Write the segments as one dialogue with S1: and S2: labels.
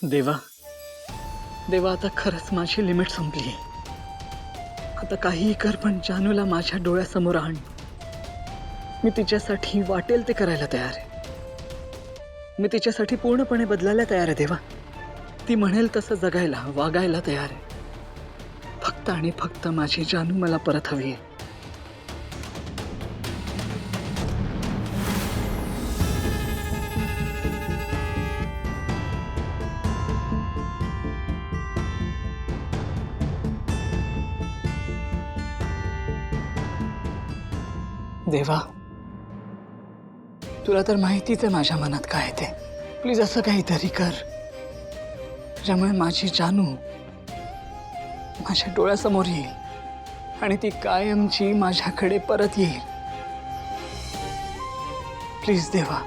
S1: देवा, देवा आता खरंच माझी लिमिट संपली. आता काहीही कर पण जानूला माझ्या डोळ्यासमोर आण. मी तिच्यासाठी वाटेल ते करायला तयार आहे. मी तिच्यासाठी पूर्णपणे बदलायला तयार आहे देवा. ती म्हणेल तसं जगायला, वागायला तयार आहे. फक्त आणि फक्त माझी जानू मला परत हवी आहे. देवा, तुला तर माहितीच आहे माझ्या मनात काय आहे ते. प्लीज असं काहीतरी कर ज्यामुळे माझी जानू माझ्या डोळ्यासमोर येईल आणि ती कायमची माझ्याकडे परत येईल. प्लीज देवा.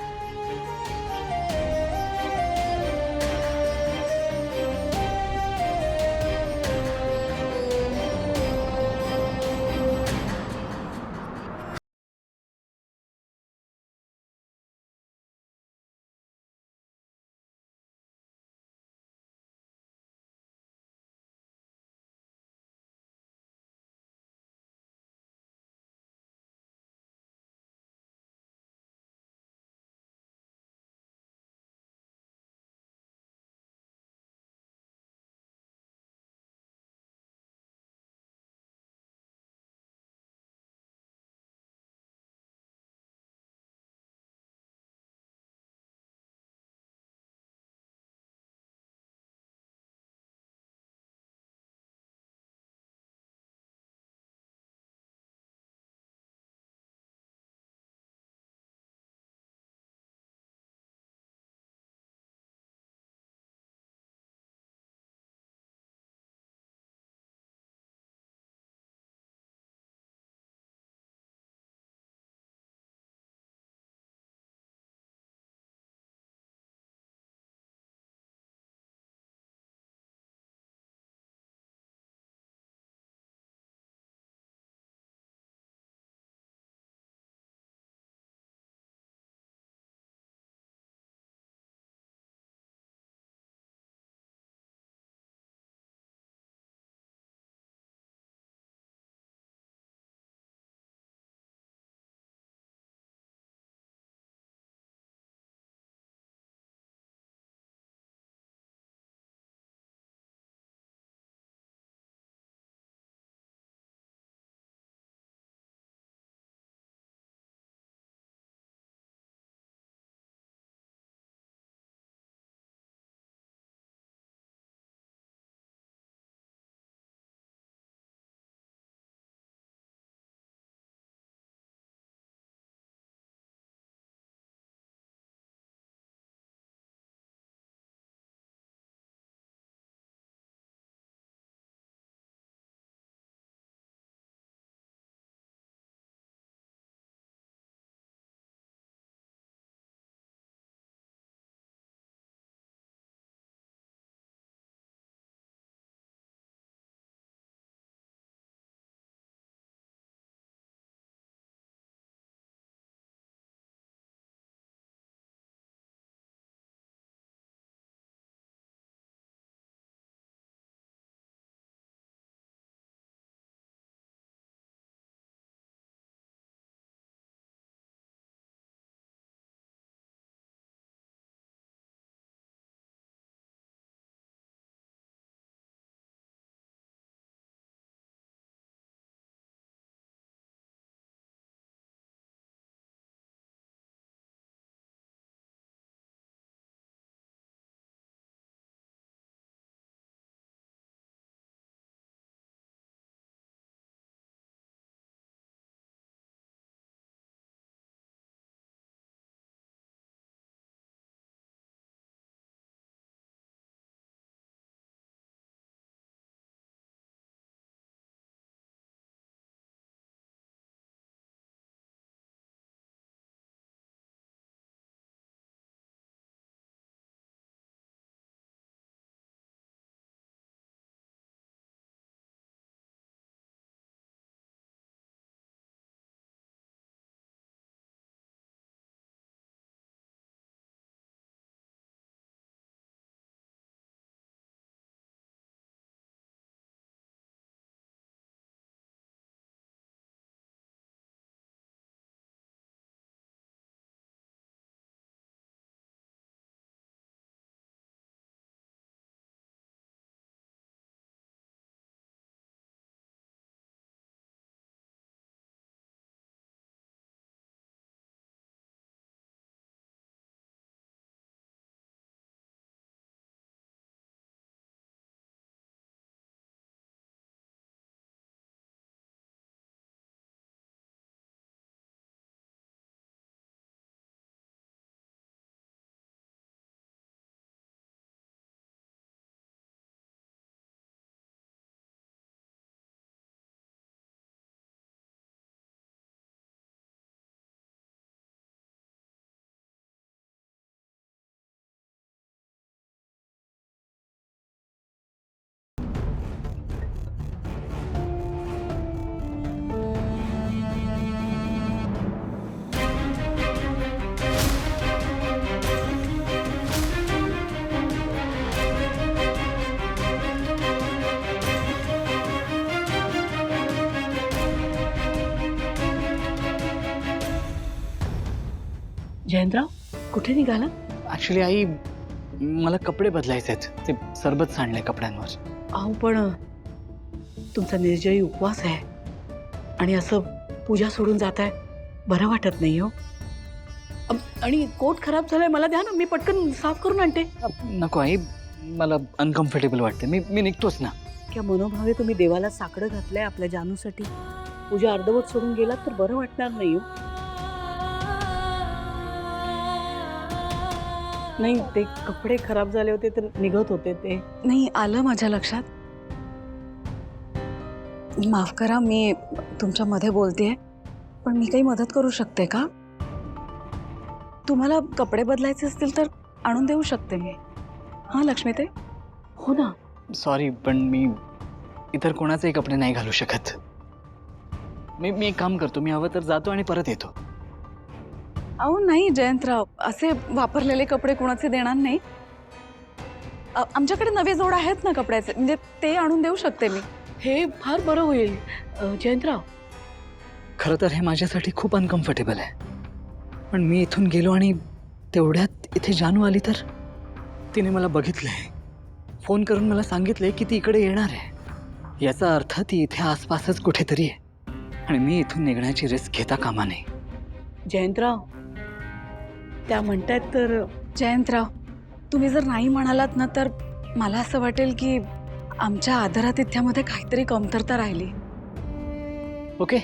S2: जयंतराव कुठे निघाला?
S1: ऍक्च्युली आई, मला कपडे बदलायचे आहेत. ते सरबत सांडलंय कपड्यांवर.
S2: अहो पण तुमचा निर्जयी उपवास आहे आणि असं पूजा सोडून जाताय, बरं वाटत नाही हो. आणि कोट खराब झालाय, मला द्या ना, मी पटकन साफ करून आणते.
S1: नको आई, मला अनकम्फर्टेबल वाटते. मी निघतोच ना.
S2: क्या मनोभावे तुम्ही देवाला साकडं घातलंय आपल्या जानूसाठी. पूजा अर्धवट सोडून गेलात तर बरं वाटणार नाही हो. नाही, ते कपडे खराब झाले होते तर निघत होते ते.
S3: नाही, आलं माझ्या लक्षात. माफ करा, मी तुमच्या मध्ये बोलतेय, पण मी काही मदत करू शकते का? तुम्हाला कपडे बदलायचे असतील तर आणून देऊ शकते मी. हां लक्ष्मीताई.
S2: हो ना.
S1: सॉरी, पण मी इतर कोणाचेही कपडे नाही घालू शकत. मी एक काम करतो, मी हवं तर जातो आणि परत येतो.
S3: अहो नाही जयंतराव, असे वापरलेले कपडे कोणाचे देणार नाही. आमच्याकडे नवे जोड आहेत ना कपड्याचे, म्हणजे ते आणून देऊ शकते मी.
S2: हे फार बरं होईल. जयंतराव,
S1: खरं तर हे माझ्यासाठी खूप अनकम्फर्टेबल आहे. पण मी इथून गेलो आणि तेवढ्यात इथे जानू आली तर तिने मला बघितलंय. फोन करून मला सांगितलंय की ती इकडे येणार आहे. याचा अर्थ ती इथे आसपासच कुठेतरी आहे आणि मी इथून निघण्याची रिस्क घेता कामा नये.
S2: जयंतराव, त्या म्हणतायत तर.
S3: जयंतराव, तुम्ही जर नाही म्हणालात ना तर मला असं वाटेल की आमच्या आदरातिथ्यामध्ये काहीतरी कमतरता राहिली.
S1: Okay,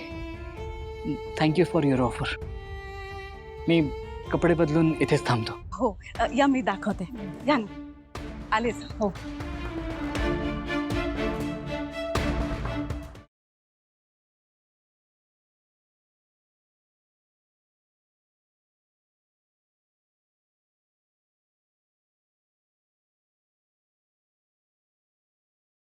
S1: thank you for your offer. मी कपडे बदलून इथेच थांबतो.
S3: हो, या मी दाखवते. या ना, आलेच.
S2: हो.